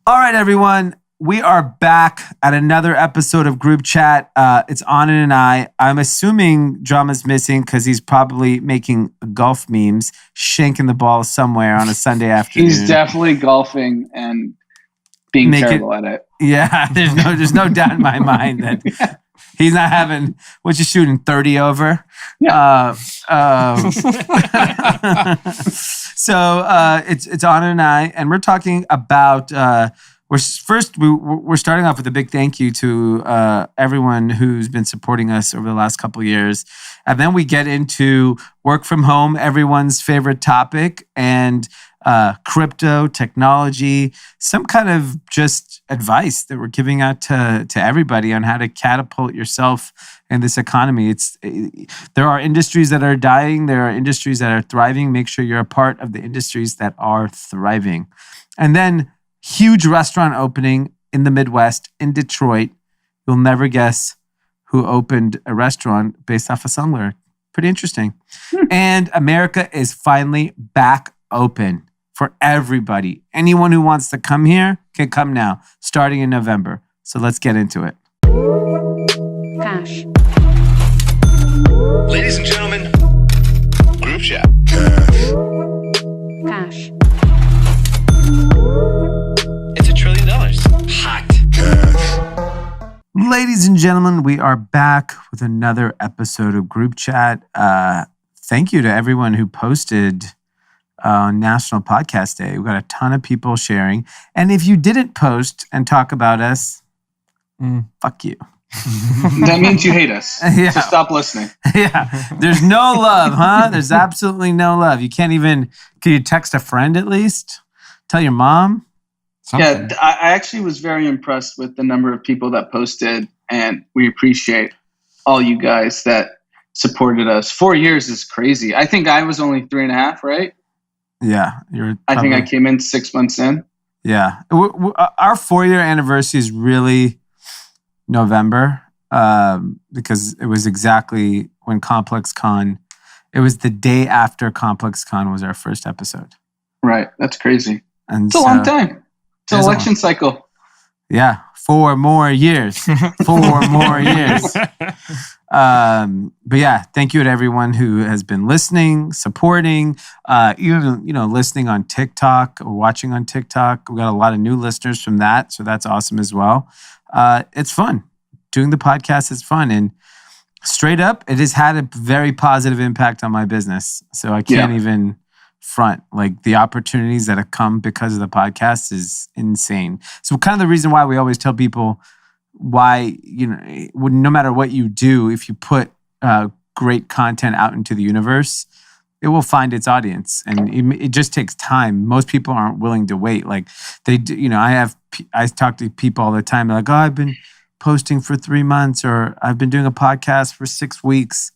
All right, everyone. We are back at another episode of Group Chat. It's Anand and I. I'm assuming Drama's missing because he's probably making golf memes, shanking the ball somewhere on a Sunday afternoon. He's definitely golfing and being terrible at it. Yeah, there's no doubt in my mind that he's not having, what's you shooting, 30 over? Yeah. So it's Anand and I, and we're talking about, we're starting off with a big thank you to everyone who's been supporting us over the last couple of years. And then we get into work from home, everyone's favorite topic, and crypto, technology, some kind of just advice that we're giving out to everybody on how to catapult yourself in this economy. There are industries that are dying. There are industries that are thriving. Make sure you're a part of the industries that are thriving. And then huge restaurant opening in the Midwest, in Detroit. You'll never guess who opened a restaurant based off a song lyric. Pretty interesting. And America is finally back open for everybody. Anyone who wants to come here can come now, starting in November. So let's get into it. Cash. Ladies and gentlemen, Group Chat. Cash. It's $1 trillion. Hot. Ladies and gentlemen, we are back with another episode of Group Chat. Thank you to everyone who posted on National Podcast Day. We got a ton of people sharing. And if you didn't post and talk about us, fuck you. That means you hate us. Yeah. So stop listening. Yeah. There's no love, huh? There's absolutely no love. You can't even, can you text a friend at least? Tell your mom? Something. Yeah, I actually was very impressed with the number of people that posted, and we appreciate all you guys that supported us. 4 years is crazy. I think I was only 3.5, right? Yeah. I think I came in 6 months in. Yeah. Our 4-year anniversary is really November because it was exactly when Complex Con, it was the day after Complex Con was our first episode. Right. That's crazy. And it's a long time. It's an election cycle. Yeah. 4 more years. 4 more years. But yeah, thank you to everyone who has been listening, supporting, even, listening on TikTok or watching on TikTok. We got a lot of new listeners from that. So that's awesome as well. It's fun. Doing the podcast is fun. And straight up, it has had a very positive impact on my business. So I can't even front. Like the opportunities that have come because of the podcast is insane. So kind of the reason why we always tell people why, no matter what you do, if you put great content out into the universe, it will find its audience. And it just takes time. Most people aren't willing to wait. Like they do, I talk to people all the time. They're like, oh, I've been posting for 3 months, or I've been doing a podcast for 6 weeks.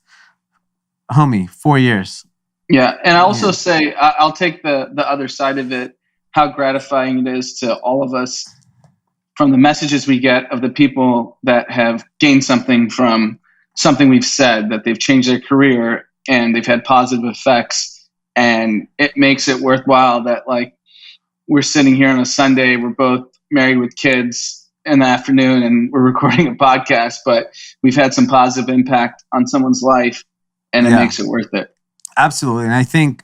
Homie, 4 years. Yeah. And I also say, I'll take the other side of it, how gratifying it is to all of us from the messages we get of the people that have gained something from something we've said, that they've changed their career and they've had positive effects. And it makes it worthwhile that like we're sitting here on a Sunday, we're both married with kids in the afternoon and we're recording a podcast, but we've had some positive impact on someone's life and it makes it worth it. Absolutely. And I think,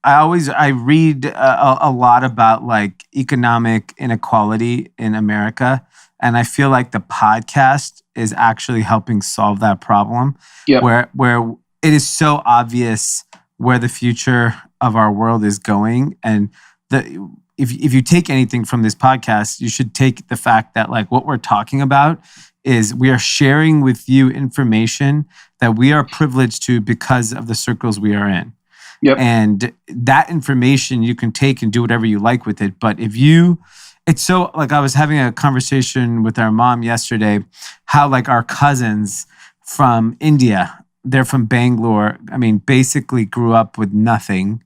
I read a lot about like economic inequality in America. And I feel like the podcast is actually helping solve that problem. Yep. Where it is so obvious where the future of our world is going. And if you take anything from this podcast, you should take the fact that like what we're talking about is we are sharing with you information that we are privileged to because of the circles we are in. Yep. And that information you can take and do whatever you like with it. But it's so like I was having a conversation with our mom yesterday, how like our cousins from India, they're from Bangalore. I mean, basically grew up with nothing,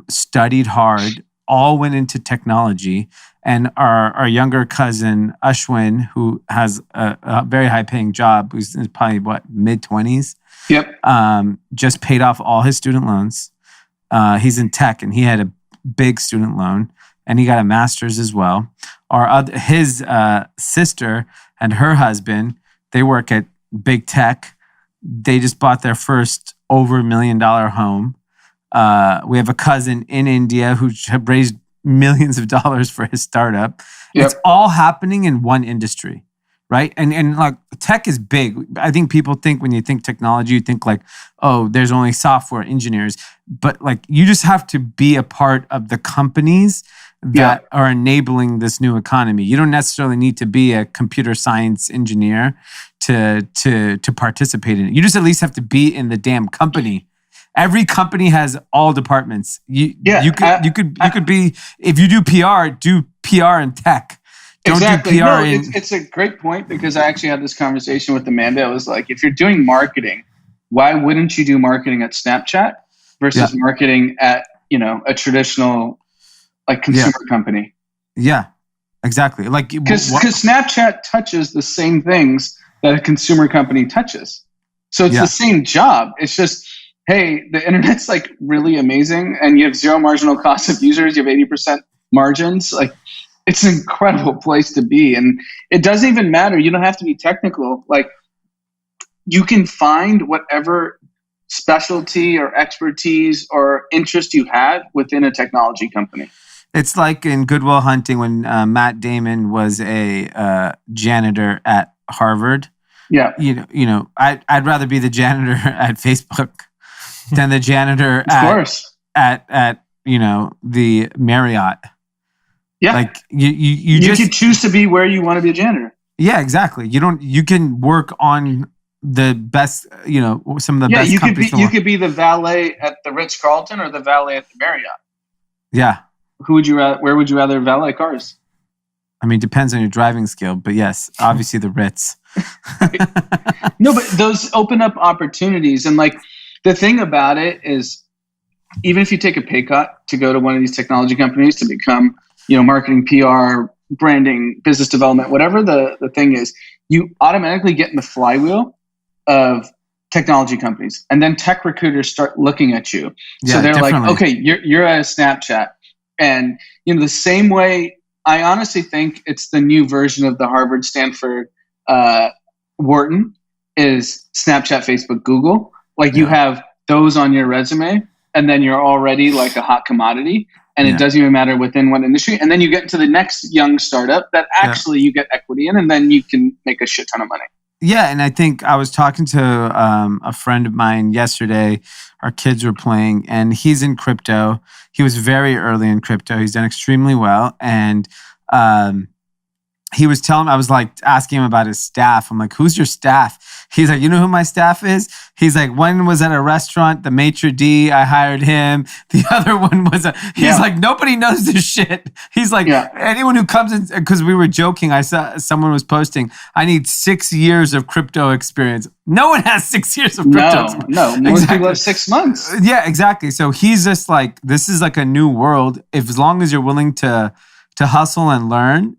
studied hard, all went into technology. And our younger cousin, Ashwin, who has a very high-paying job, who's probably, mid-20s? Yep. Just paid off all his student loans. He's in tech, and he had a big student loan. and he got a master's as well. His sister and her husband, they work at big tech. They just bought their first over $1 million home. We have a cousin in India who have raised millions of dollars for his startup. Yep. It's all happening in one industry, right? And like tech is big. I think people think when you think technology, you think like, oh, there's only software engineers. But like you just have to be a part of the companies that are enabling this new economy. You don't necessarily need to be a computer science engineer to participate in it. You just at least have to be in the damn company. Every company has all departments. You could be, if you do PR in tech. Don't exactly. do PR no, it's a great point because I actually had this conversation with Amanda. I was like, if you're doing marketing, why wouldn't you do marketing at Snapchat versus marketing at, a traditional like consumer company? Yeah, exactly. Like because Snapchat touches the same things that a consumer company touches. So it's the same job. It's just, hey, the internet's like really amazing and you have zero marginal cost of users. You have 80% margins. Like it's an incredible place to be. And it doesn't even matter. You don't have to be technical. Like you can find whatever specialty or expertise or interest you have within a technology company. It's like in Good Will Hunting when Matt Damon was a janitor at Harvard. Yeah. I'd rather be the janitor at Facebook than the janitor at the Marriott. Yeah. Like you just can choose to be where you want to be a janitor. Yeah, exactly. You can work on the best, some of the best companies. You could be the valet at the Ritz-Carlton or the valet at the Marriott. Yeah. Where would you rather valet cars? I mean, depends on your driving skill, but yes, obviously the Ritz. No, but those open up opportunities. And like the thing about it is, even if you take a pay cut to go to one of these technology companies to become, marketing, PR, branding, business development, whatever the thing is, you automatically get in the flywheel of technology companies. And then tech recruiters start looking at you. Yeah, so they're definitely. like, okay, you're at a Snapchat. And the same way, I honestly think it's the new version of the Harvard, Stanford, Wharton is Snapchat, Facebook, Google. Like you have those on your resume and then you're already like a hot commodity and it doesn't even matter within what industry. And then you get into the next young startup that actually you get equity in and then you can make a shit ton of money. Yeah, and I think I was talking to a friend of mine yesterday. Our kids were playing, and he's in crypto. He was very early in crypto. He's done extremely well, and he was telling me, I was like asking him about his staff. I'm like, who's your staff? He's like, you know who my staff is? He's like, one was at a restaurant, the maitre d', I hired him. The other one was he's like, nobody knows this shit. He's like, anyone who comes in, because we were joking, I saw someone was posting, I need 6 years of crypto experience. No one has 6 years of crypto experience. No, most people have 6 months. Yeah, exactly. So he's just like, this is like a new world. As long as you're willing to hustle and learn,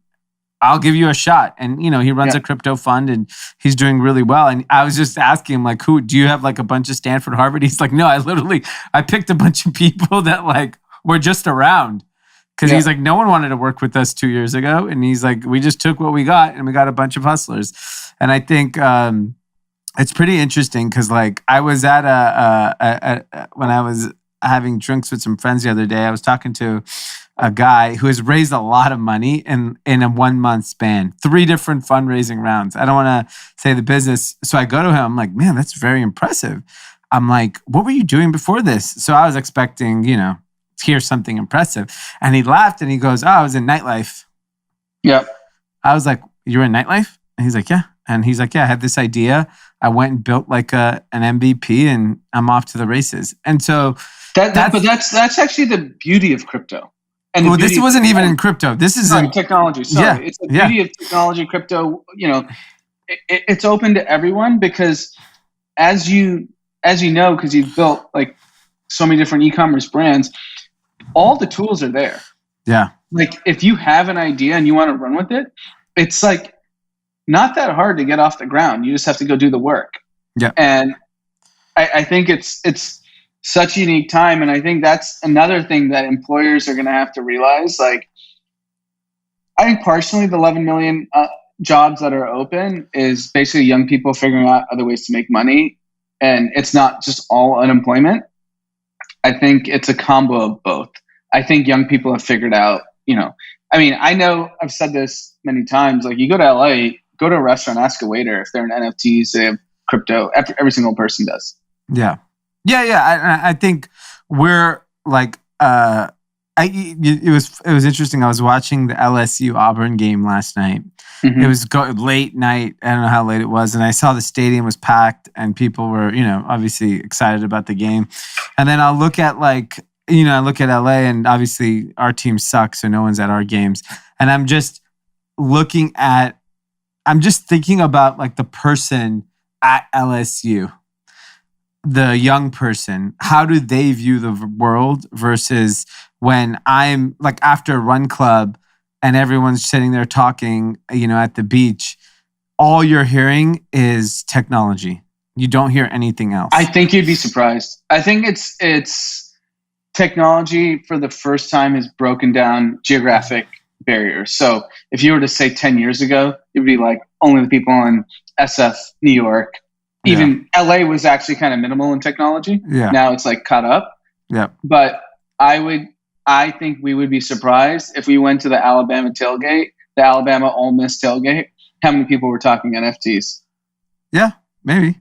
I'll give you a shot. And, he runs a crypto fund and he's doing really well. And I was just asking him, like, do you have like a bunch of Stanford, Harvard? He's like, no, I picked a bunch of people that like were just around. Cause he's like, no one wanted to work with us 2 years ago. And he's like, we just took what we got and we got a bunch of hustlers. And I think it's pretty interesting. Cause like I was at when I was having drinks with some friends the other day, I was talking to a guy who has raised a lot of money in a 1 month span, 3 different fundraising rounds. I don't want to say the business. So I go to him, I'm like, man, that's very impressive. I'm like, what were you doing before this? So I was expecting, to hear something impressive. And he laughed and he goes, oh, I was in nightlife. Yep. I was like, you were in nightlife? And he's like, yeah. And he's like, yeah, I had this idea. I went and built like an MVP and I'm off to the races. And so that's actually the beauty of crypto. And this wasn't even in crypto. This is in technology. Sorry, it's the beauty of technology, crypto. It's open to everyone because, as you know, because you've built like so many different e-commerce brands, all the tools are there. Yeah. Like if you have an idea and you want to run with it, it's like not that hard to get off the ground. You just have to go do the work. Yeah. And I think it's such a unique time. And I think that's another thing that employers are going to have to realize. Like I think partially the 11 million jobs that are open is basically young people figuring out other ways to make money. And it's not just all unemployment. I think it's a combo of both. I think young people have figured out, I know I've said this many times, like you go to LA, go to a restaurant, ask a waiter if they're in NFTs, they have crypto. Every single person does. Yeah. I think we're like, it was interesting. I was watching the LSU Auburn game last night. Mm-hmm. It was late night. I don't know how late it was. And I saw the stadium was packed and people were, obviously excited about the game. And then I'll look at I look at LA and obviously our team sucks. So no one's at our games. And I'm just thinking about like the person at LSU, the young person. How do they view the world versus when I'm like after a run club and everyone's sitting there talking, at the beach, all you're hearing is technology. You don't hear anything else. I think you'd be surprised. I think it's technology for the first time has broken down geographic barriers. So if you were to say 10 years ago, it would be like only the people in SF, New York, even LA was actually kind of minimal in technology. Yeah. Now it's like caught up. Yeah. But I think we would be surprised if we went to the Alabama tailgate, the Alabama Ole Miss tailgate, how many people were talking NFTs. Yeah, maybe.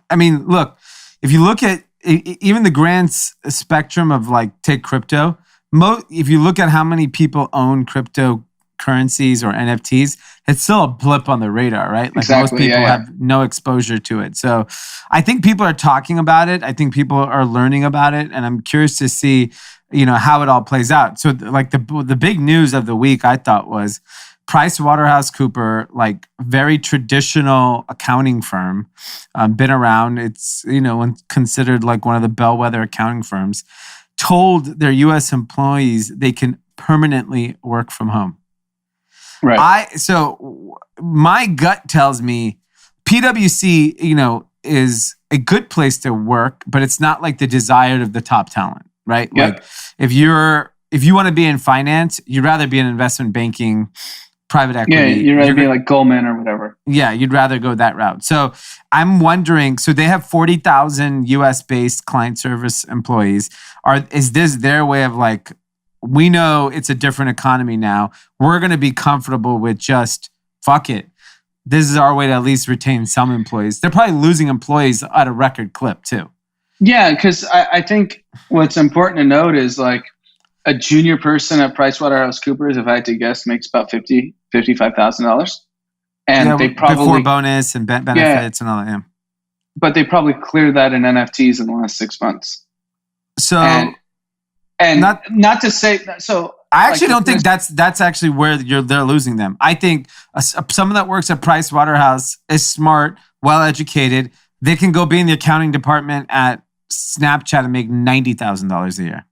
I mean, look, if you look at even the grand spectrum of like take crypto, if you look at how many people own cryptocurrencies or NFTs, it's still a blip on the radar, right? Like exactly, most people have no exposure to it. So I think people are talking about it. I think people are learning about it. And I'm curious to see, how it all plays out. So like the big news of the week I thought was PricewaterhouseCoopers, like very traditional accounting firm, been around. It's, considered like one of the bellwether accounting firms, told their U.S. employees they can permanently work from home. Right. So my gut tells me PwC, is a good place to work, but it's not like the desired of the top talent, right? Yep. Like if you want to be in finance, you'd rather be in investment banking, private equity. Yeah, you'd rather be like Goldman or whatever. Yeah, you'd rather go that route. So I'm wondering, so they have 40,000 US-based client service employees. Is this their way of like, we know it's a different economy now. We're going to be comfortable with just, fuck it. This is our way to at least retain some employees. They're probably losing employees at a record clip too. Yeah, because I think what's important to note is like a junior person at PricewaterhouseCoopers, if I had to guess, makes about $55,000. And they probably before bonus and benefits and all that. Yeah. But they probably cleared that in NFTs in the last 6 months. So and not to say so. I actually don't think that's actually where they're losing them. I think someone that works at Pricewaterhouse is smart, well educated. They can go be in the accounting department at Snapchat and make $90,000 a year.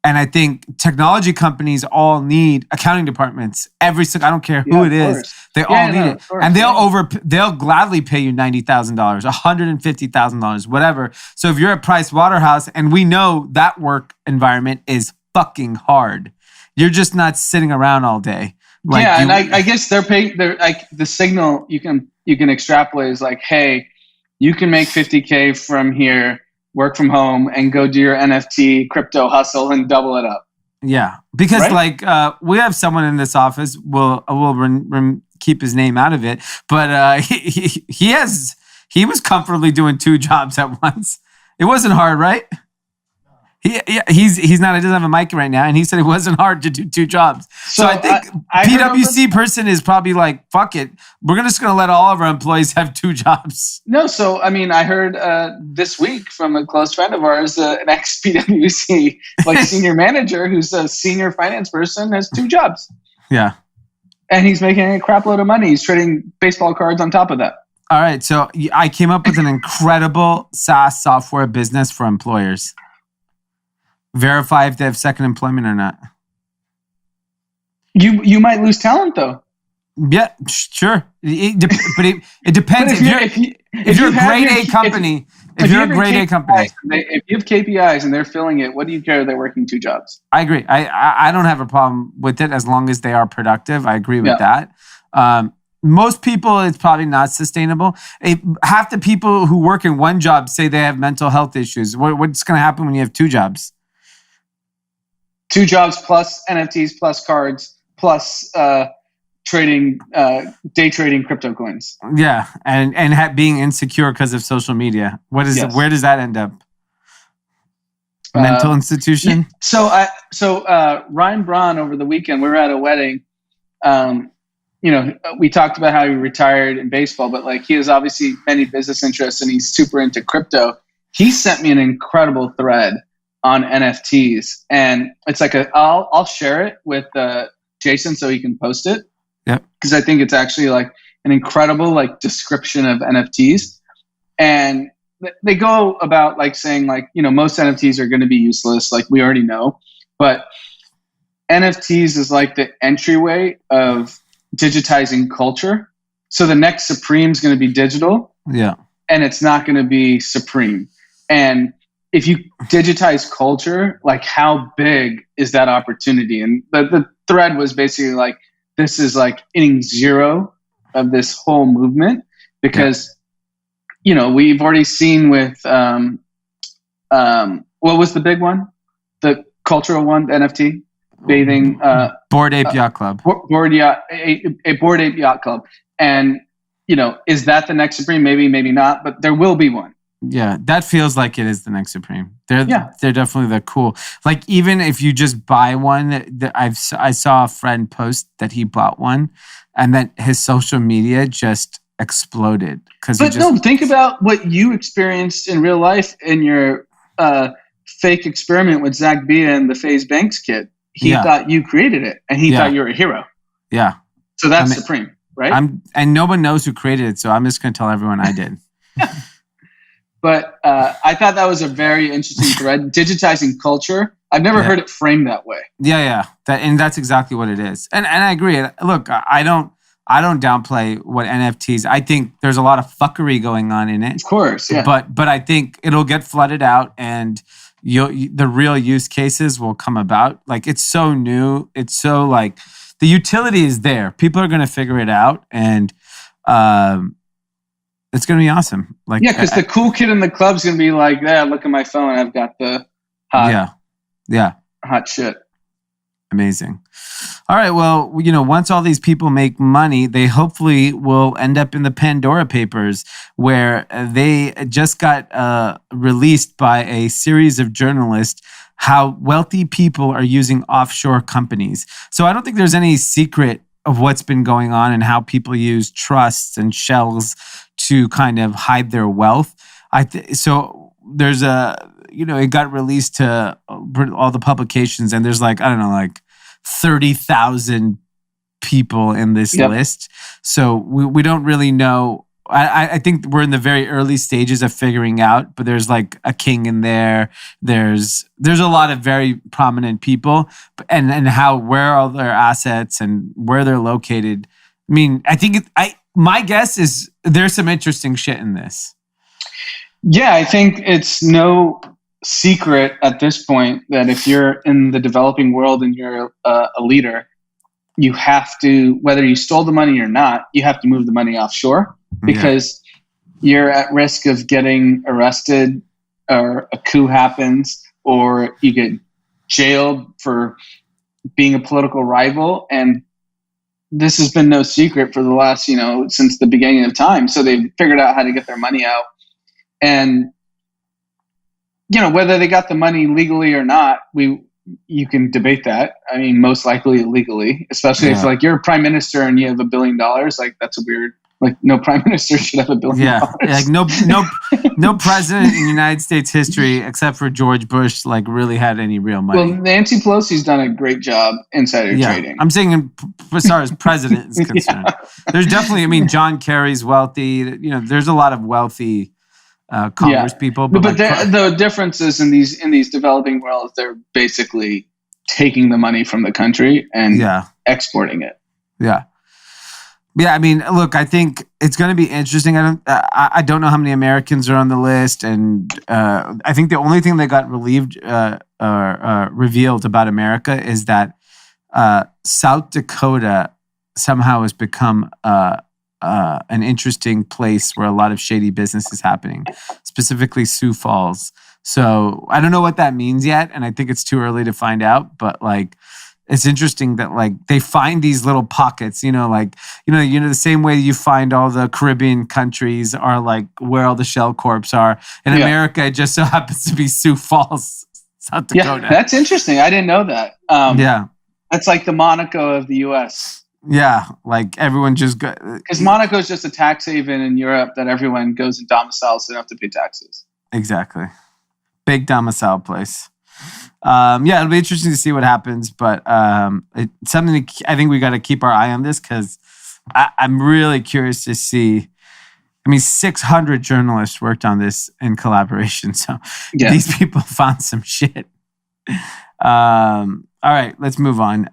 And I think technology companies all need accounting departments. I don't care who it is, they all need it. And they'll gladly pay you $90,000, $150,000, whatever. So if you're at Price Waterhouse, and we know that work environment is fucking hard, you're just not sitting around all day. Like I guess they're like the signal you can extrapolate is like, hey, you can make $50K from here, work from home, and go do your NFT crypto hustle and double it up. Yeah, because we have someone in this office. We'll keep his name out of it, but he was comfortably doing 2 jobs at once. It wasn't hard, right? He's not. He doesn't have a mic right now, and he said it wasn't hard to do 2 jobs. So I think PwC person is probably like, fuck it, we're just gonna let all of our employees have 2 jobs. No, so I mean, I heard this week from a close friend of ours, an ex PwC senior manager who's a senior finance person, has 2 jobs. Yeah, and he's making a crap load of money. He's trading baseball cards on top of that. All right, so I came up with an incredible SaaS software business for employers. Verify if they have second employment or not. You might lose talent though. Yeah, sure. But it depends. If you're a grade A company, if you have KPIs and they're filling it, what do you care? They're working 2 jobs. I agree. I don't have a problem with it as long as they are productive. I agree with that. Most people, it's probably not sustainable. Half the people who work in one job say they have mental health issues. What's going to happen when you have 2 jobs? 2 jobs plus NFTs plus cards plus trading, day trading crypto coins. Yeah, and being insecure because of social media. Where does that end up? Mental institution. So Ryan Braun over the weekend, we were at a wedding. We talked about how he retired in baseball, but like he has obviously many business interests and he's super into crypto. He sent me an incredible thread on NFTs, and it's like I'll share it with Jason so he can post it. Yep. Because I think it's actually like an incredible like description of NFTs, and they go about like saying like most NFTs are going to be useless, like we already know, but NFTs is like the entryway of digitizing culture. So the next Supreme is going to be digital. Yeah. And it's not going to be Supreme. And if you digitize culture, like how big is that opportunity? And the thread was basically like, this is like inning 0 of this whole movement because, we've already seen with, what was the big one? The cultural one, the NFT? Bathing, Bored Ape Yacht Club, a Bored Ape Yacht Club, and is that the next Supreme? Maybe not, but there will be one. Yeah, that feels like it is the next Supreme. They're definitely the cool. Like even if you just buy one, I saw a friend post that he bought one, and then his social media just exploded think about what you experienced in real life in your fake experiment with Zach Bia and the FaZe Banks kid. He thought you created it, and he thought you were a hero. Yeah. So that's Supreme, right? And no one knows who created it, so I'm just going to tell everyone I did. But I thought that was a very interesting thread. Digitizing culture. I've never heard it framed that way. Yeah. And that's exactly what it is. And I agree. Look, I don't downplay what NFTs. I think there's a lot of fuckery going on in it. Of course, yeah. But I think it'll get flooded out, and the real use cases will come about. Like it's so new. It's so like the utility is there. People are going to figure it out, and it's going to be awesome. Like because the cool kid in the club's going to be like, "Yeah, look at my phone. I've got the hot, hot shit." Amazing. All right. Well, once all these people make money, they hopefully will end up in the Pandora Papers, where they just got released by a series of journalists how wealthy people are using offshore companies. So I don't think there's any secret of what's been going on and how people use trusts and shells to kind of hide their wealth. So there's it got released to all the publications, and there's like 30,000 people in this list. So we don't really know. I think we're in the very early stages of figuring out, but there's like a king in there. There's a lot of very prominent people, and where are their assets and where they're located. I mean, my guess is there's some interesting shit in this. Yeah, I think it's no secret at this point that if you're in the developing world and you're a leader, you have to, whether you stole the money or not, you have to move the money offshore because you're at risk of getting arrested, or a coup happens, or you get jailed for being a political rival. And this has been no secret for the last, since the beginning of time. So they've figured out how to get their money out. And whether they got the money legally or not, you can debate that. I mean, most likely illegally, especially if like you're a prime minister and you have $1 billion. Like that's a weird. Like no prime minister should have $1 billion. Yeah, like no president in United States history except for George Bush like really had any real money. Well, Nancy Pelosi's done a great job insider trading. I'm saying as far as president is concerned, there's definitely. I mean, John Kerry's wealthy. There's a lot of wealthy. Congress people, but the difference is in these developing worlds, they're basically taking the money from the country and exporting it. Yeah. Yeah, I mean, look, I think it's going to be interesting. I don't know how many Americans are on the list, and I think the only thing that got revealed about America is that South Dakota somehow has become an interesting place where a lot of shady business is happening, specifically Sioux Falls. So I don't know what that means yet, and I think it's too early to find out. But like, it's interesting that like they find these little pockets, the same way you find all the Caribbean countries are like where all the shell corps are. In America, it just so happens to be Sioux Falls, South Dakota. Yeah, that's interesting. I didn't know that. That's like the Monaco of the U.S. Yeah, like everyone just go because Monaco is just a tax haven in Europe that everyone goes and domiciles, so they don't have to pay taxes. Exactly, big domicile place. It'll be interesting to see what happens, but it's something I think we got to keep our eye on this because I'm really curious to see. I mean, 600 journalists worked on this in collaboration, so these people found some shit. All right, let's move on.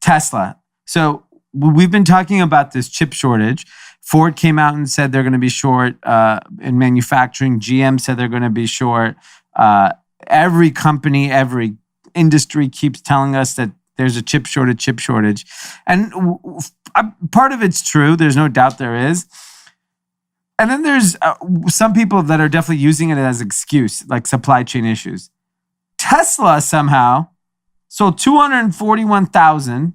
Tesla. So we've been talking about this chip shortage. Ford came out and said they're going to be short in manufacturing. GM said they're going to be short. Every company, every industry keeps telling us that there's a chip shortage. And part of it's true. There's no doubt there is. And then there's some people that are definitely using it as an excuse, like supply chain issues. Tesla somehow sold 241,000,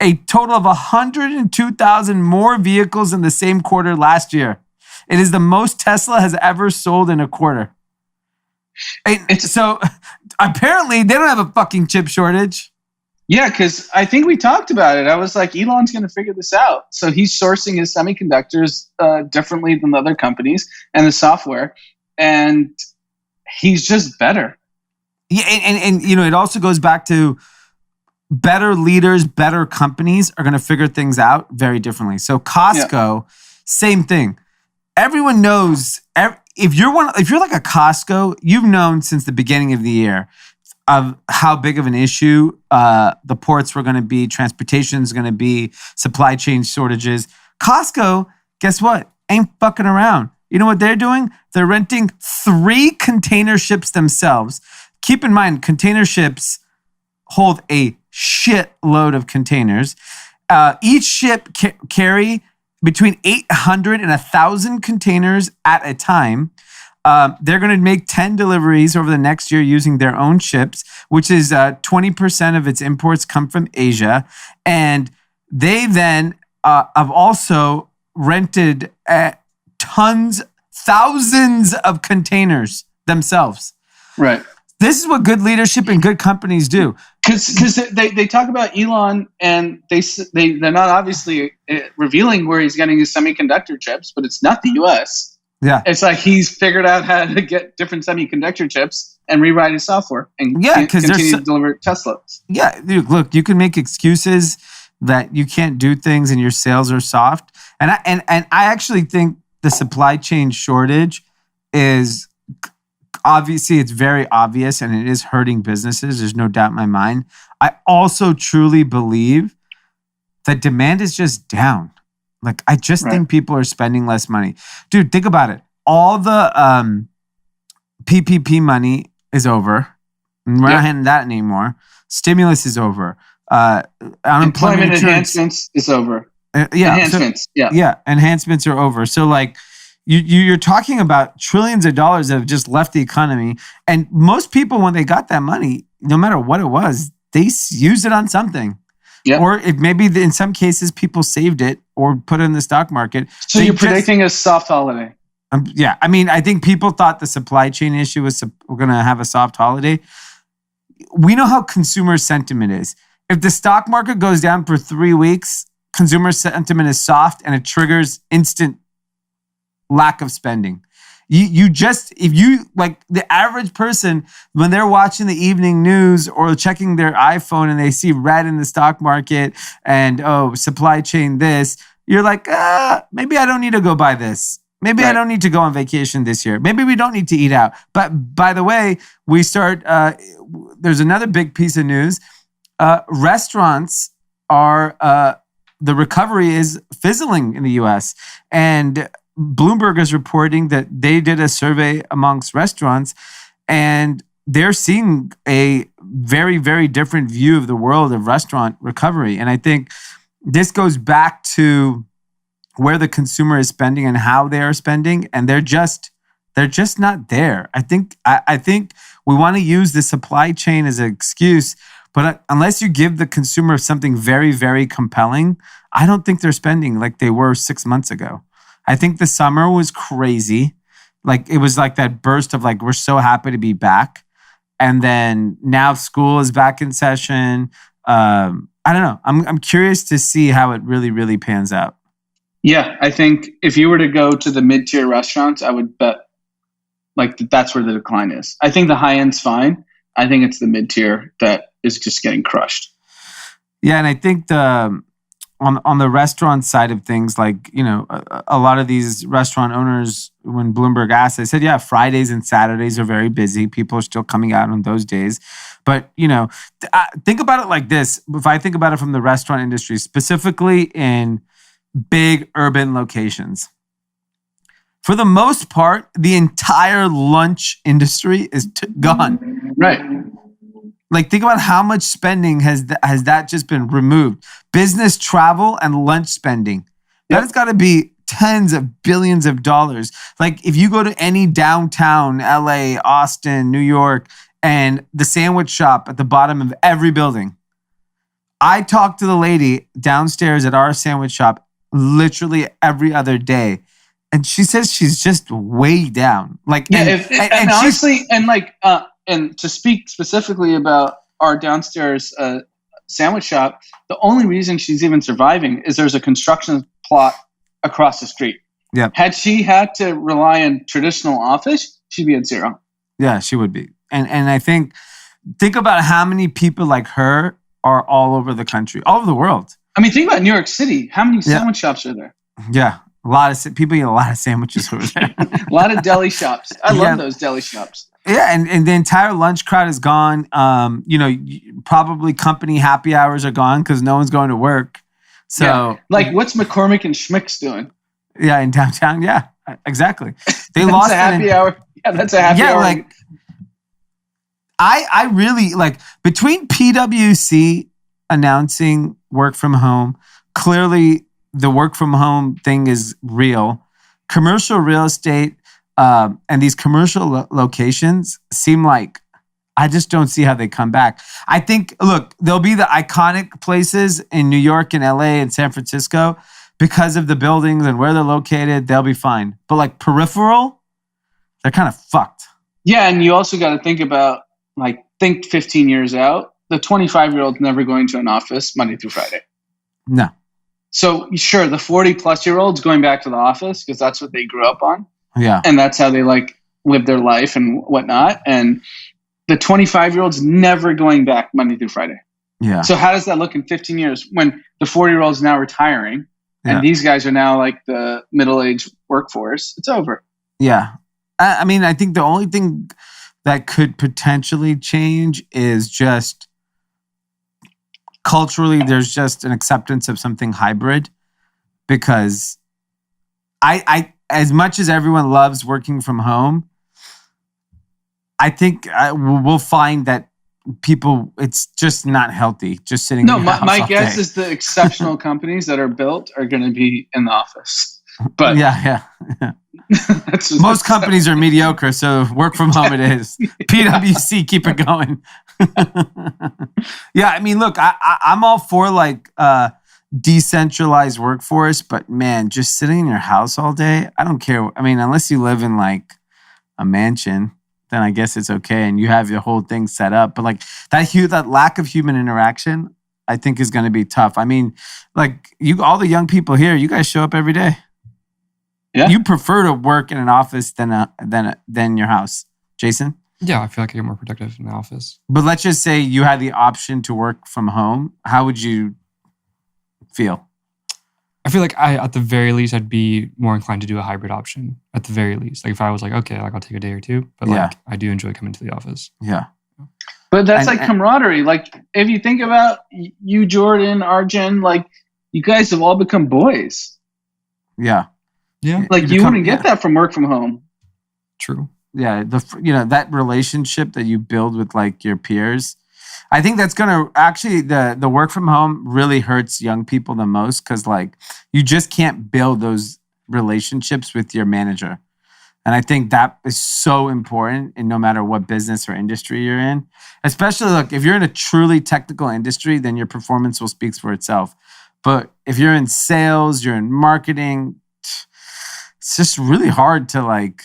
a total of 102,000 more vehicles in the same quarter last year. It is the most Tesla has ever sold in a quarter. So apparently they don't have a fucking chip shortage. Yeah, because I think we talked about it. I was like, Elon's going to figure this out. So he's sourcing his semiconductors differently than other companies and the software. And he's just better. Yeah, and it also goes back to better leaders, better companies are going to figure things out very differently. So Costco, same thing. Everyone knows if you're like a Costco, you've known since the beginning of the year of how big of an issue the ports were going to be, transportation is going to be, supply chain shortages. Costco, guess what? Ain't fucking around. You know what they're doing? They're renting 3 container ships themselves. Keep in mind, container ships hold a shitload of containers. Each ship carry between 800 and 1,000 containers at a time. They're going to make 10 deliveries over the next year using their own ships, which is 20% of its imports come from Asia. And they then have also rented thousands of containers themselves. Right. This is what good leadership and good companies do. Because they talk about Elon and they're not obviously revealing where he's getting his semiconductor chips, but it's not the U.S. Yeah, it's like he's figured out how to get different semiconductor chips and rewrite his software and continue to deliver Teslas. Yeah, look, you can make excuses that you can't do things and your sales are soft, and I actually think the supply chain shortage is. Obviously, it's very obvious and it is hurting businesses. There's no doubt in my mind. I also truly believe that demand is just down. Like, I just think people are spending less money. Dude, think about it. All the PPP money is over. We're not handing that anymore. Stimulus is over. Employment enhancements is over. Enhancements are over. So, like, You're talking about trillions of dollars that have just left the economy. And most people, when they got that money, no matter what it was, they used it on something. Yep. Or if maybe in some cases, people saved it or put it in the stock market. So you're predicting a soft holiday? Yeah. I mean, I think people thought the supply chain issue was we're going to have a soft holiday. We know how consumer sentiment is. If the stock market goes down for 3 weeks, consumer sentiment is soft and it triggers instant lack of spending. If you like the average person, when they're watching the evening news or checking their iPhone and they see red in the stock market and supply chain this, you're like, maybe I don't need to go buy this. Maybe I don't need to go on vacation this year. Maybe we don't need to eat out. But by the way, there's another big piece of news. Restaurants are the recovery is fizzling in the US. And Bloomberg is reporting that they did a survey amongst restaurants and they're seeing a very, very different view of the world of restaurant recovery. And I think this goes back to where the consumer is spending and how they are spending. And they're just not there. I think we want to use the supply chain as an excuse, but unless you give the consumer something very, very compelling, I don't think they're spending like they were 6 months ago. I think the summer was crazy. Like it was like that burst of like, we're so happy to be back. And then now school is back in session. I don't know. I'm curious to see how it really, really pans out. Yeah, I think if you were to go to the mid-tier restaurants, I would bet like that's where the decline is. I think the high end's fine. I think it's the mid-tier that is just getting crushed. Yeah, and I think on the restaurant side of things, like, you know, a lot of these restaurant owners, when Bloomberg asked, they said, yeah, Fridays and Saturdays are very busy. People are still coming out on those days. But, you know, think about it like this. If I think about it from the restaurant industry, specifically in big urban locations, for the most part, the entire lunch industry is gone. Right. Like, think about how much spending has that just been removed. Business travel and lunch spending. That has got to be tens of billions of dollars. Like, if you go to any downtown, LA, Austin, New York, and the sandwich shop at the bottom of every building. I talked to the lady downstairs at our sandwich shop literally every other day. And she says she's just way down. Like, yeah, and honestly, and to speak specifically about our downstairs sandwich shop, the only reason she's even surviving is there's a construction plot across the street. Yeah. Had she had to rely on traditional office, she'd be at zero. Yeah, she would be. And I think about how many people like her are all over the country, all over the world. I mean, think about New York City. How many sandwich shops are there? Yeah. A lot of people eat a lot of sandwiches over there. A lot of deli shops. I love those deli shops. Yeah, and the entire lunch crowd is gone. You know, probably company happy hours are gone because no one's going to work. So, yeah. Like, what's McCormick and Schmick's doing? Yeah, in downtown. Yeah, exactly. They that's lost a happy hour. Yeah, that's a happy hour. Yeah, like I really like between PwC announcing work from home. Clearly, the work from home thing is real. Commercial real estate. And these commercial locations seem like I just don't see how they come back. I think, look, there'll be the iconic places in New York and LA and San Francisco because of the buildings and where they're located. They'll be fine. But like peripheral, they're kind of fucked. Yeah, and you also got to think about, like, think 15 years out. The 25-year-old's never going to an office Monday through Friday. No. So, sure, the 40-plus-year-old's going back to the office because that's what they grew up on. Yeah. And that's how they like live their life and whatnot. And the 25-year-old's never going back Monday through Friday. Yeah. So how does that look in 15 years when the 40-year-old's now retiring and these guys are now like the middle-aged workforce? It's over. Yeah. I mean, I think the only thing that could potentially change is just culturally, there's just an acceptance of something hybrid because I as much as everyone loves working from home, I think we'll find that people, it's just not healty, just sitting in the house my all guess day. is the exceptional companies that are built are going to be in the office. But yeah. that's just, Most companies are mediocre, so work from home it is. PwC, keep it going. Yeah, I mean, look, I'm all for like decentralized workforce, but man, just sitting in your house all day, I don't care. I mean, unless you live in like a mansion, then I guess it's okay and you have your whole thing set up. But like that lack of human interaction, I think is going to be tough. I mean, like all the young people here, you guys show up every day. Yeah. You prefer to work in an office than your house, Jason? Yeah, I feel like I get more productive in the office. But let's just say you had the option to work from home. How would you feel? I feel like at the very least, I'd be more inclined to do a hybrid option. At the very least, like if I was like, okay, like I'll take a day or two, but like I do enjoy coming to the office. Yeah. But that's like camaraderie. Like if you think about you, Jordan, Arjun, like you guys have all become boys. Yeah. Yeah. Like you wouldn't get that from work from home. True. Yeah. That relationship that you build with like your peers. I think that's going to actually, the work from home really hurts young people the most because like you just can't build those relationships with your manager. And I think that is so important in no matter what business or industry you're in. Especially, look, if you're in a truly technical industry, then your performance will speak for itself. But if you're in sales, you're in marketing, it's just really hard to like,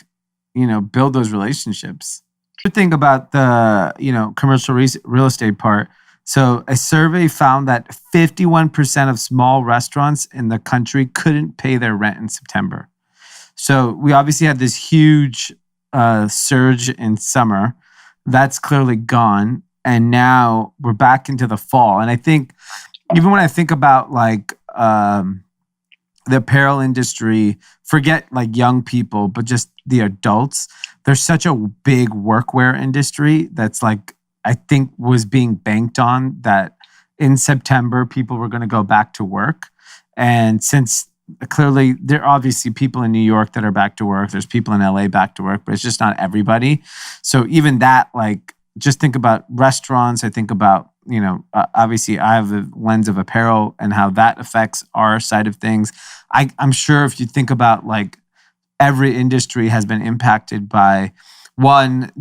build those relationships. The thing about the, commercial real estate part. So a survey found that 51% of small restaurants in the country couldn't pay their rent in September. So we obviously had this huge surge in summer. That's clearly gone. And now we're back into the fall. And I think even when I think about like the apparel industry, forget like young people, but just the adults, there's such a big workwear industry that's like, I think was being banked on that in September, people were going to go back to work. And since clearly there are obviously people in New York that are back to work, there's people in LA back to work, but it's just not everybody. So even that, like, just think about restaurants. I think about, obviously I have the lens of apparel and how that affects our side of things. I'm sure if you think about like every industry has been impacted by one,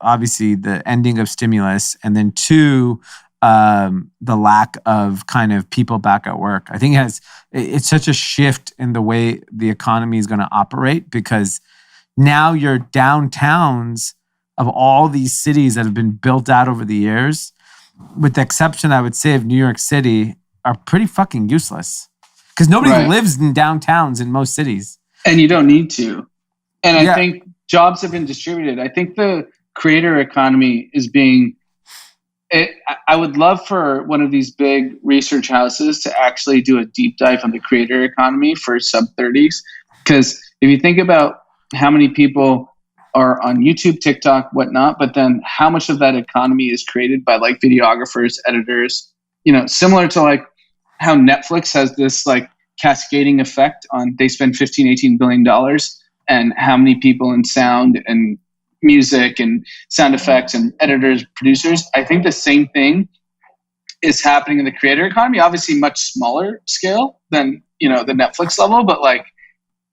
obviously the ending of stimulus, and then two, the lack of kind of people back at work. I think it's such a shift in the way the economy is going to operate because now your downtowns of all these cities that have been built out over the years, with the exception, I would say, of New York City, are pretty fucking useless because nobody lives in downtowns in most cities. And you don't need to. And I think jobs have been distributed. I think the creator economy is being... I would love for one of these big research houses to actually do a deep dive on the creator economy for sub-30s. Because if you think about how many people are on YouTube, TikTok, whatnot, but then how much of that economy is created by like videographers, editors, similar to like how Netflix has this like cascading effect on they spend $15-18 billion and how many people in sound and music and sound effects and editors, producers. I think the same thing is happening in the creator economy, obviously much smaller scale than, the Netflix level, but like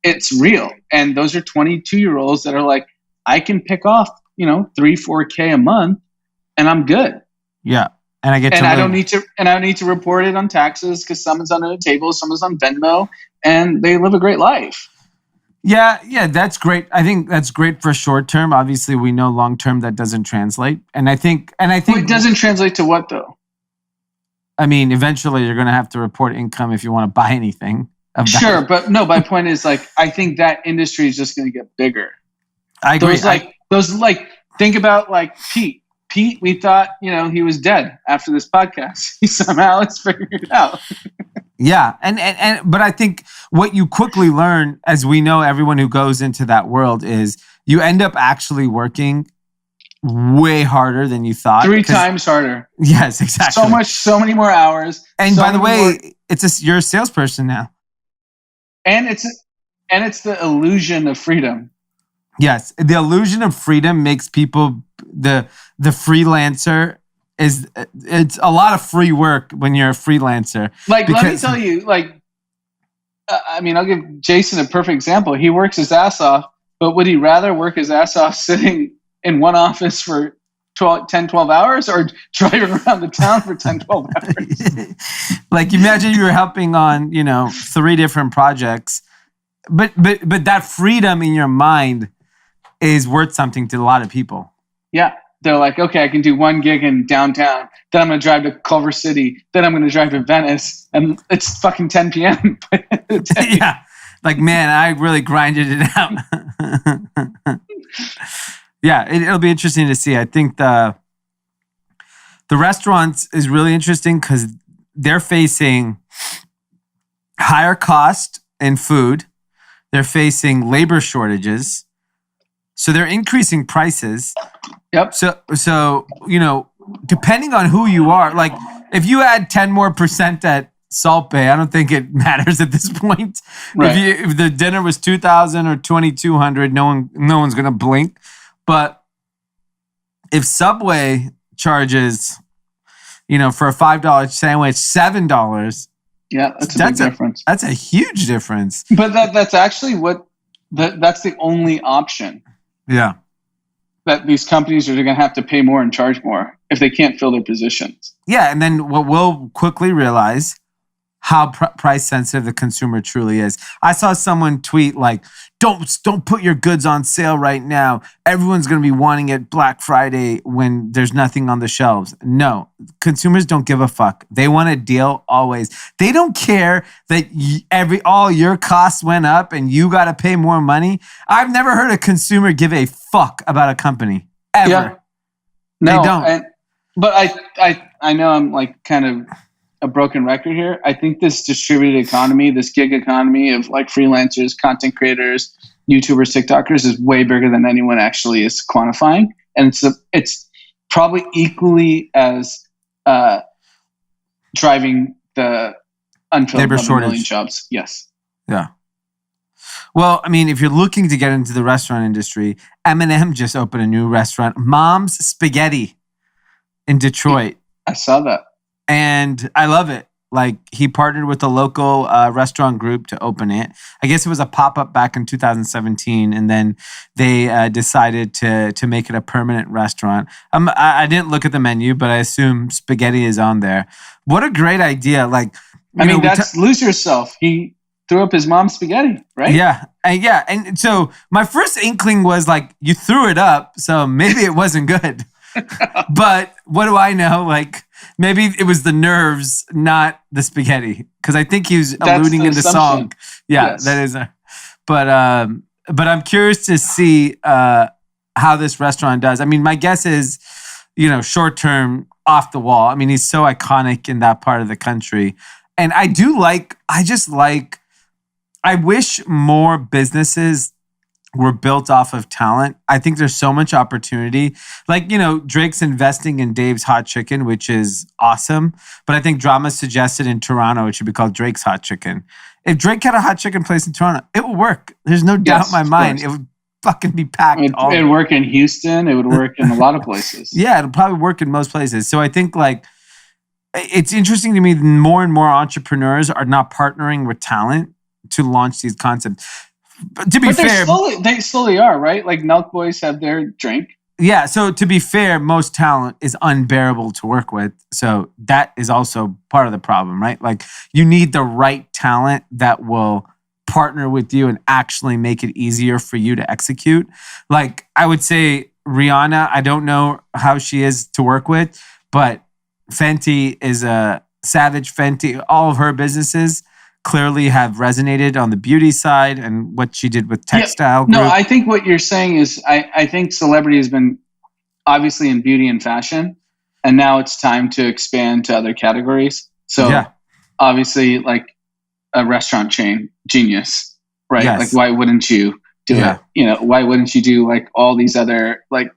it's real. And those are 22-year-olds that are like, I can pick off, 3-4K a month and I'm good. Yeah. And I don't need to report it on taxes because someone's under the table, someone's on Venmo, and they live a great life. Yeah, that's great. I think that's great for short term. Obviously, we know long term that doesn't translate. And I think it doesn't translate to what though? I mean, eventually you're going to have to report income if you want to buy anything. Sure, but no, my point is like I think that industry is just going to get bigger. I agree. Think about like Pete. Pete, we thought, he was dead after this podcast. He somehow let's figure it out. Yeah. But I think what you quickly learn, as we know, everyone who goes into that world is you end up actually working way harder than you thought. 3 times harder. Yes, exactly. So many more hours. And by the way, you're a salesperson now. And it's the illusion of freedom. Yes. The illusion of freedom makes people, the freelancer it's a lot of free work when you're a freelancer. Like, let me tell you, I'll give Jason a perfect example. He works his ass off, but would he rather work his ass off sitting in one office for 10, 12 hours or driving around the town for 10, 12 hours? Like, imagine you were helping on, 3 different projects, but that freedom in your mind is worth something to a lot of people. Yeah. They're like, okay, I can do 1 gig in downtown. Then I'm going to drive to Culver City. Then I'm going to drive to Venice. And it's fucking 10 p.m. Yeah. Like, man, I really grinded it out. Yeah, it'll be interesting to see. I think the restaurants is really interesting because they're facing higher cost in food. They're facing labor shortages. So they're increasing prices. Yep. So depending on who you are, like if you add 10% more at Salt Bay. I don't think it matters at this point. Right. If the dinner was $2,000 or $2,200, no one's gonna blink. But if Subway charges, for a $5 sandwich, $7. Yeah, that's a big difference. That's a huge difference. But that's actually that's the only option. Yeah. That these companies are going to have to pay more and charge more if they can't fill their positions. Yeah, and then what we'll quickly realize how price sensitive the consumer truly is. I saw someone tweet like, don't put your goods on sale right now. Everyone's going to be wanting it Black Friday when there's nothing on the shelves. No, consumers don't give a fuck. They want a deal always. They don't care that all your costs went up and you got to pay more money. I've never heard a consumer give a fuck about a company ever. Yeah. No, they don't. But I know I'm like kind of a broken record here. I think this distributed economy, this gig economy of like freelancers, content creators, YouTubers, TikTokers is way bigger than anyone actually is quantifying. And it's probably equally as driving the unfilled labor shortage. Million jobs. Yes. Yeah. Well, I mean, if you're looking to get into the restaurant industry, Eminem just opened a new restaurant, Mom's Spaghetti, in Detroit. I saw that. And I love it. Like, he partnered with a local restaurant group to open it. I guess it was a pop-up back in 2017, and then they decided to make it a permanent restaurant. I didn't look at the menu, but I assume spaghetti is on there. What a great idea. Like, lose yourself. He threw up his mom's spaghetti, right? Yeah. And so my first inkling was like, you threw it up, so maybe it wasn't good. But what do I know? Like, maybe it was the nerves, not the spaghetti, because I think he was alluding in the song. Yeah, yes. That is. But I'm curious to see how this restaurant does. I mean, my guess is, short term, off the wall. I mean, he's so iconic in that part of the country, and I wish more businesses were built off of talent. I think there's so much opportunity. Like, Drake's investing in Dave's Hot Chicken, which is awesome. But I think Drama suggested in Toronto it should be called Drake's Hot Chicken. If Drake had a hot chicken place in Toronto, it would work. There's no doubt in my mind. It would fucking be packed. It would work in Houston. It would work in a lot of places. Yeah, it'll probably work in most places. So I think it's interesting to me that more and more entrepreneurs are not partnering with talent to launch these concepts. But to be fair, they slowly are, right? Like Milk Boys have their drink. Yeah. So to be fair, most talent is unbearable to work with. So that is also part of the problem, right? Like, you need the right talent that will partner with you and actually make it easier for you to execute. Like, I would say Rihanna, I don't know how she is to work with, but Fenty is a Savage Fenty. All of her businesses clearly have resonated on the beauty side, and what she did with Textile Group. No, I think what you're saying is I think celebrity has been obviously in beauty and fashion, and now it's time to expand to other categories. So obviously, like a restaurant chain, genius, right? Yes. Like, why wouldn't you do it? Why wouldn't you do like all these other, like,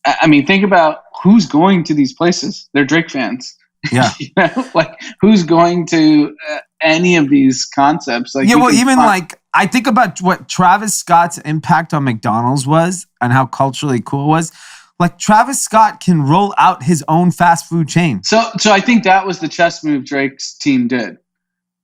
I mean, think about who's going to these places. They're Drake fans. Yeah. Like, who's going to any of these concepts? Like, I think about what Travis Scott's impact on McDonald's was and how culturally cool it was. Like, Travis Scott can roll out his own fast food chain. So I think that was the chess move Drake's team did.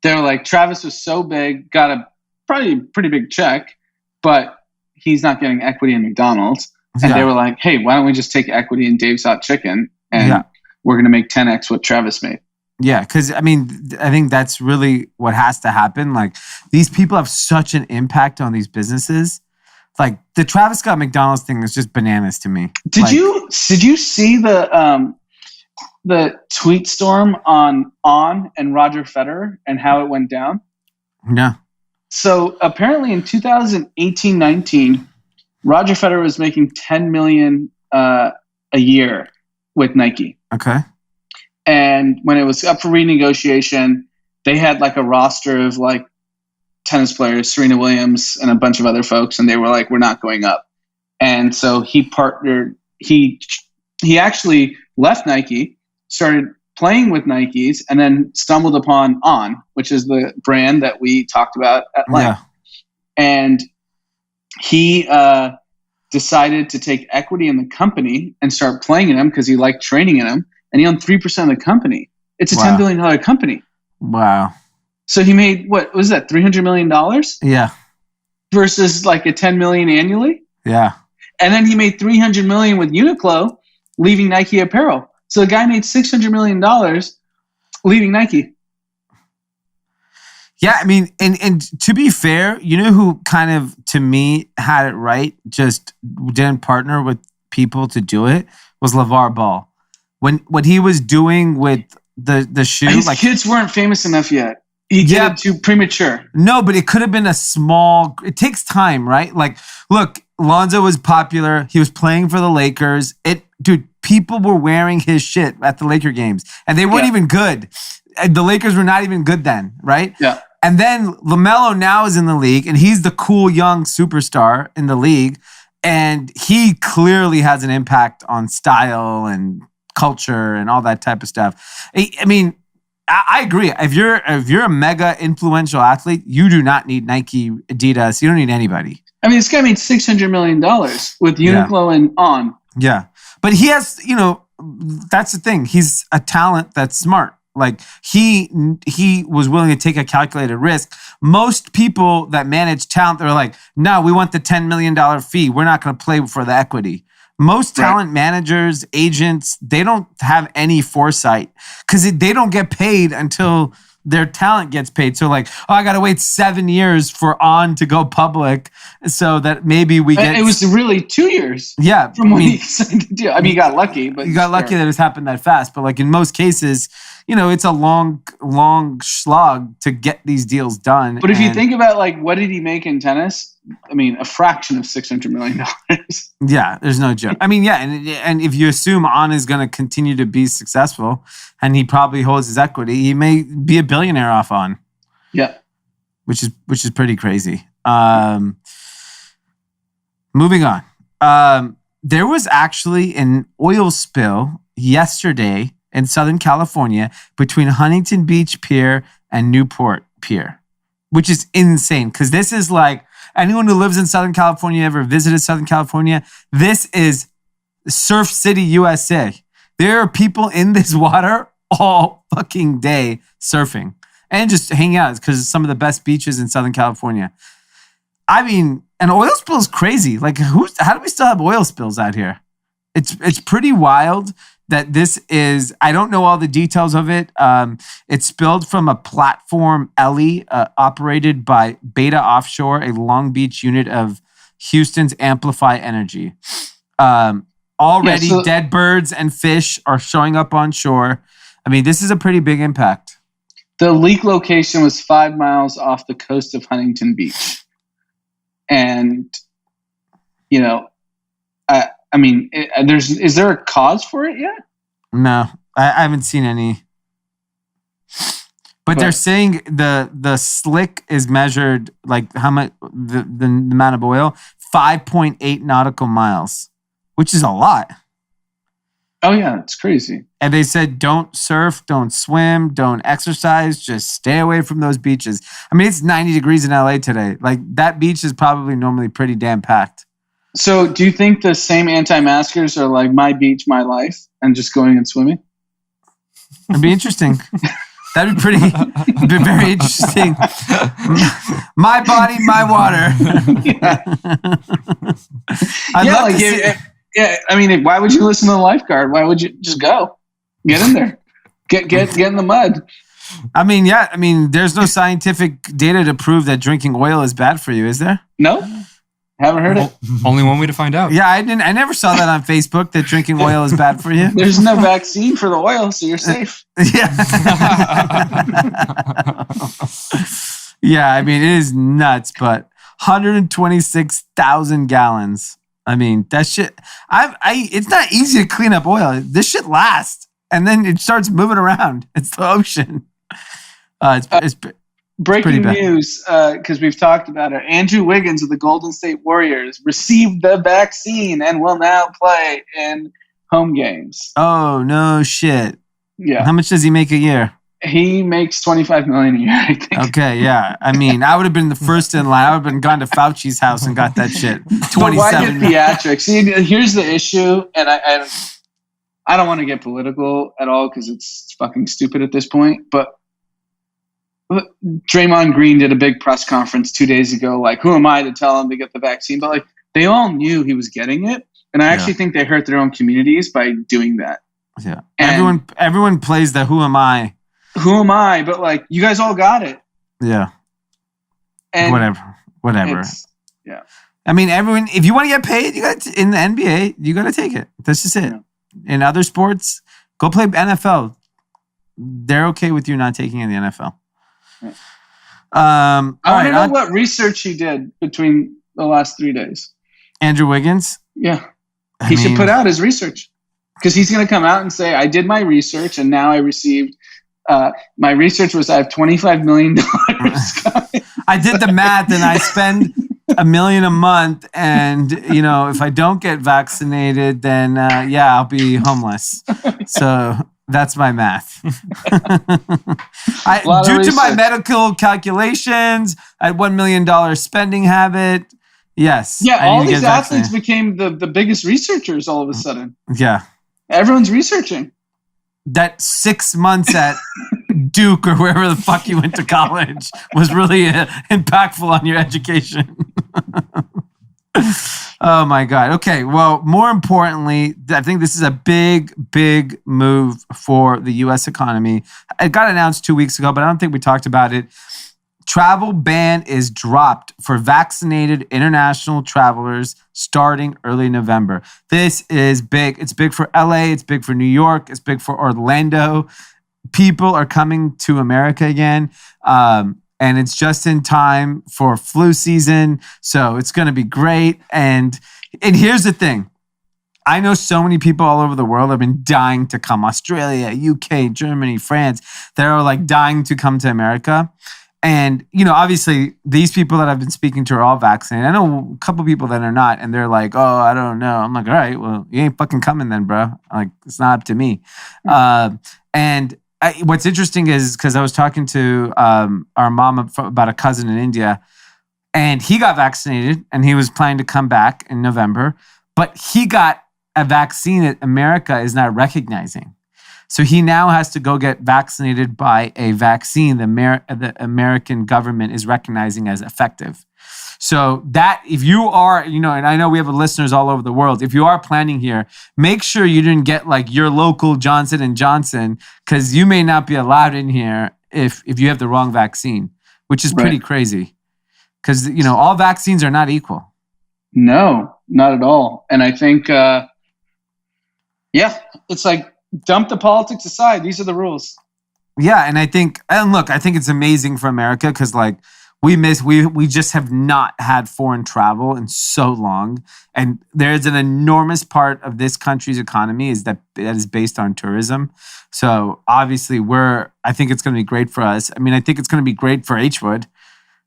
They're like, Travis was so big, got a probably pretty big check, but he's not getting equity in McDonald's. And they were like, hey, why don't we just take equity in Dave's Hot Chicken and we're going to make 10x what Travis made. Yeah, because, I mean, I think that's really what has to happen. Like, these people have such an impact on these businesses. Like, the Travis Scott McDonald's thing is just bananas to me. Did you see the tweet storm on and Roger Federer and how it went down? No. So apparently in 2018-19, Roger Federer was making $10 million a year with Nike. Okay. And when it was up for renegotiation, they had like a roster of like tennis players, Serena Williams and a bunch of other folks, and they were like, we're not going up. And so he partnered, he actually left Nike, started playing with Nikes and then stumbled upon On, which is the brand that we talked about at length. Yeah. And he decided to take equity in the company and start playing in them because he liked training in them. And he owned 3% of the company. It's a $10 billion company. Wow. So he made, what was that, $300 million? Yeah. Versus like a $10 million annually? Yeah. And then he made $300 million with Uniqlo, leaving Nike Apparel. So the guy made $600 million leaving Nike. Yeah, I mean, and to be fair, you know who kind of, to me, had it right, just didn't partner with people to do it, was LeVar Ball. What he was doing with the shoe. His kids weren't famous enough yet. He did it too premature. No, but it could have been it takes time, right? Like, look, Lonzo was popular. He was playing for the Lakers. Dude, people were wearing his shit at the Laker games, and they weren't even good. The Lakers were not even good then, right? Yeah. And then LaMelo now is in the league, and he's the cool young superstar in the league, and he clearly has an impact on style and culture and all that type of stuff. I mean, I agree. If you're a mega influential athlete, you do not need Nike, Adidas. You don't need anybody. I mean, this guy made $600 million with Uniqlo and On. Yeah. But he has, that's the thing. He's a talent that's smart. Like he was willing to take a calculated risk. Most people that manage talent, they're like, no, we want the $10 million fee. We're not going to play for the equity. Most talent managers, agents, they don't have any foresight because they don't get paid until their talent gets paid. So like, I got to wait 7 years for On to go public so that maybe we get... It was really 2 years. Yeah. From when he signed the deal. I mean, he got lucky. But you got lucky that it's happened that fast. But like in most cases, it's a long slog to get these deals done. But if you think about like, what did he make in tennis? I mean, a fraction of $600 million. Yeah, there's no joke. I mean, yeah, and if you assume On is going to continue to be successful, and he probably holds his equity, he may be a billionaire off On. Yeah, which is pretty crazy. Moving on, there was actually an oil spill yesterday in Southern California between Huntington Beach Pier and Newport Pier, which is insane because this is like. Anyone who lives in Southern California, ever visited Southern California, this is Surf City, USA. There are people in this water all fucking day surfing and just hanging out because it's some of the best beaches in Southern California. I mean, an oil spill is crazy. Like, how do we still have oil spills out here? It's pretty wild that this is, I don't know all the details of it. It spilled from a platform Ellie operated by Beta Offshore, a Long Beach unit of Houston's Amplify Energy. Already dead birds and fish are showing up on shore. I mean, this is a pretty big impact. The leak location was 5 miles off the coast of Huntington Beach. And, I mean, is there a cause for it yet? No, I haven't seen any. But they're saying the slick is measured like how much the amount of oil, 5.8 nautical miles, which is a lot. Oh yeah, it's crazy. And they said don't surf, don't swim, don't exercise, just stay away from those beaches. I mean, it's 90 degrees in LA today. Like that beach is probably normally pretty damn packed. So do you think the same anti-maskers are like my beach, my life and just going and swimming? It'd be interesting. That'd be very interesting. My body, my water. Yeah. I mean, why would you listen to the lifeguard? Why would you just go? Get in there. Get in the mud. I mean, yeah. I mean, there's no scientific data to prove that drinking oil is bad for you, is there? No. Haven't heard it. Only one way to find out. Yeah, I never saw that on Facebook that drinking oil is bad for you. There's no vaccine for the oil, so you're safe. Yeah. Yeah, I mean, it is nuts, but 126,000 gallons. I mean, that shit. It's not easy to clean up oil. This shit lasts, and then it starts moving around. It's the ocean. It's breaking news, because we've talked about it. Andrew Wiggins of the Golden State Warriors received the vaccine and will now play in home games. Oh, no shit. Yeah. How much does he make a year? He makes $25 million a year, I think. Okay, yeah. I mean, I would have been the first in line. I would have been gone to Fauci's house and got that shit. But why get 27. theatrics? See, here's the issue, and I don't want to get political at all because it's fucking stupid at this point. But Draymond Green did a big press conference 2 days ago. Like, who am I to tell him to get the vaccine? But like, they all knew he was getting it, and I actually think they hurt their own communities by doing that. Yeah, and everyone plays the "Who am I." Who am I? But like, you guys all got it. Yeah. And whatever. Yeah. I mean, everyone. If you want to get paid, you got in the NBA. You got to take it. That's just it. Yeah. In other sports, go play NFL. They're okay with you not taking in the NFL. Yeah. I want to know what research he did between the last 3 days. Andrew Wiggins. Yeah, he should put out his research because he's going to come out and say, "I did my research, and now I received." My research was I have $25 million. I did the math and I spend $1 million a month. And, you know, if I don't get vaccinated, then I'll be homeless. So that's my math. Due to my medical calculations, I had $1 million spending habit. Yes. Yeah, all these athletes became the biggest researchers all of a sudden. Yeah. Everyone's researching. That 6 months at Duke or wherever the fuck you went to college was really impactful on your education. Oh my God. Okay. Well, more importantly, I think this is a big, big move for the U.S. economy. It got announced 2 weeks ago, but I don't think we talked about it. Travel ban is dropped for vaccinated international travelers starting early November. This is big. It's big for LA. It's big for New York. It's big for Orlando. People are coming to America again. And it's just in time for flu season. So it's going to be great. And here's the thing. I know so many people all over the world have been dying to come. Australia, UK, Germany, France. They're like dying to come to America. And, you know, obviously, these people that I've been speaking to are all vaccinated. I know a couple people that are not, and they're like, oh, I don't know. I'm like, all right, well, you ain't fucking coming then, bro. Like, it's not up to me. What's interesting is, because I was talking to our mom about a cousin in India, and he got vaccinated, and he was planning to come back in November, but he got a vaccine that America is not recognizing. So he now has to go get vaccinated by a vaccine the American government is recognizing as effective. So that if you are, you know, and I know we have listeners all over the world, if you are planning here, make sure you didn't get like your local Johnson & Johnson, because you may not be allowed in here if you have the wrong vaccine, which is pretty crazy. Because, you know, all vaccines are not equal. No, not at all. And I think, it's like, dump the politics aside. These are the rules. Yeah, and I think it's amazing for America because like we just have not had foreign travel in so long, and there's an enormous part of this country's economy that is based on tourism. So obviously, I think it's going to be great for us. I mean, I think it's going to be great for Hwood.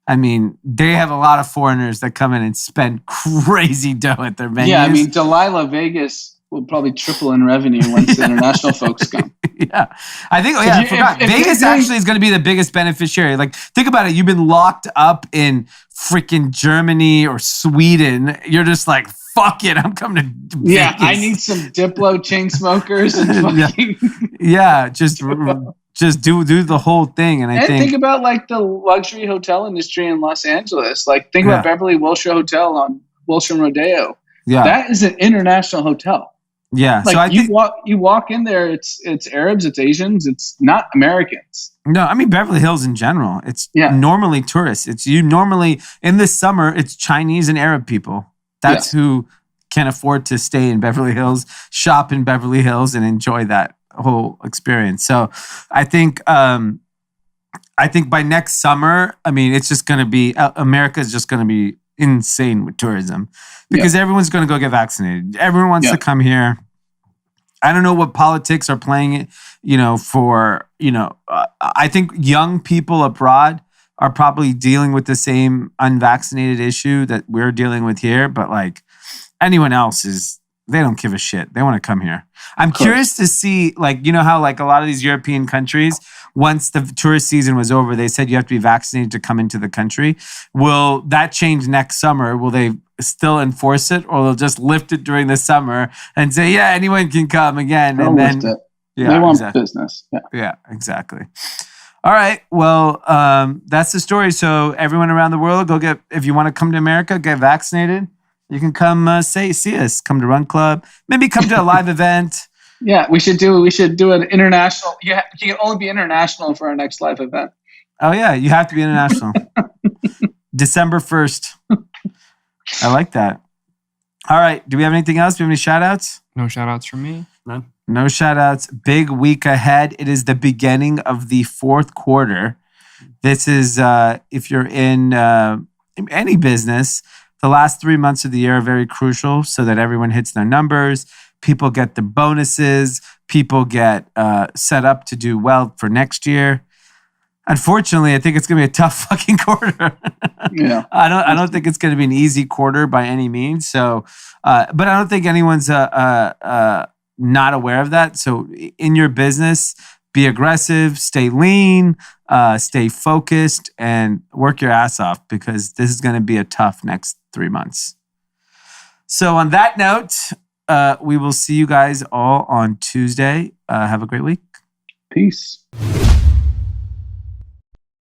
I mean, they have a lot of foreigners that come in and spend crazy dough at their venues. Yeah, I mean, Delilah Vegas will probably triple in revenue once the international folks come. Yeah. I think, I forgot. Vegas actually is going to be the biggest beneficiary. Like, think about it. You've been locked up in freaking Germany or Sweden. You're just like, fuck it. I'm coming to Vegas. Yeah, I need some Diplo chain smokers and fucking... Yeah, just do the whole thing. And think about like the luxury hotel industry in Los Angeles. Like, think about Beverly Wilshire Hotel on Wilshire Rodeo. Yeah. That is an international hotel. Yeah, like, so I think you walk in there, it's Arabs, it's Asians, it's not Americans. No, I mean Beverly Hills in general. It's normally tourists. It's normally in the summer. It's Chinese and Arab people. That's who can afford to stay in Beverly Hills, shop in Beverly Hills, and enjoy that whole experience. So I think by next summer, I mean it's just going to be America is just going to be insane with tourism because everyone's going to go get vaccinated. Everyone wants to come here. I don't know what politics are playing it, I think young people abroad are probably dealing with the same unvaccinated issue that we're dealing with here. But like anyone else is, they don't give a shit. They want to come here. I'm curious to see, like, you know how like a lot of these European countries, once the tourist season was over, they said you have to be vaccinated to come into the country. Will that change next summer? Will they still enforce it, or they'll just lift it during the summer and say, yeah, anyone can come again? They'll and then lift it. Yeah, they want exactly. business. Yeah, exactly. All right. Well, that's the story. So everyone around the world, go get, if you want to come to America, get vaccinated. You can come see us, come to Run Club, maybe come to a live event. Yeah, we should do an international. You can only be international for our next live event. Oh yeah, you have to be international. December 1st. I like that. All right. Do we have anything else? Do we have any shout outs? No shout outs from me. None. No shout outs. Big week ahead. It is the beginning of the fourth quarter. This is, if you're in any business, the last 3 months of the year are very crucial so that everyone hits their numbers. People get the bonuses. People get set up to do well for next year. Unfortunately, I think it's going to be a tough fucking quarter. Yeah. I don't think it's going to be an easy quarter by any means. So, but I don't think anyone's not aware of that. So in your business, be aggressive, stay lean, stay focused, and work your ass off, because this is going to be a tough next 3 months. So on that note, we will see you guys all on Tuesday. Have a great week. Peace.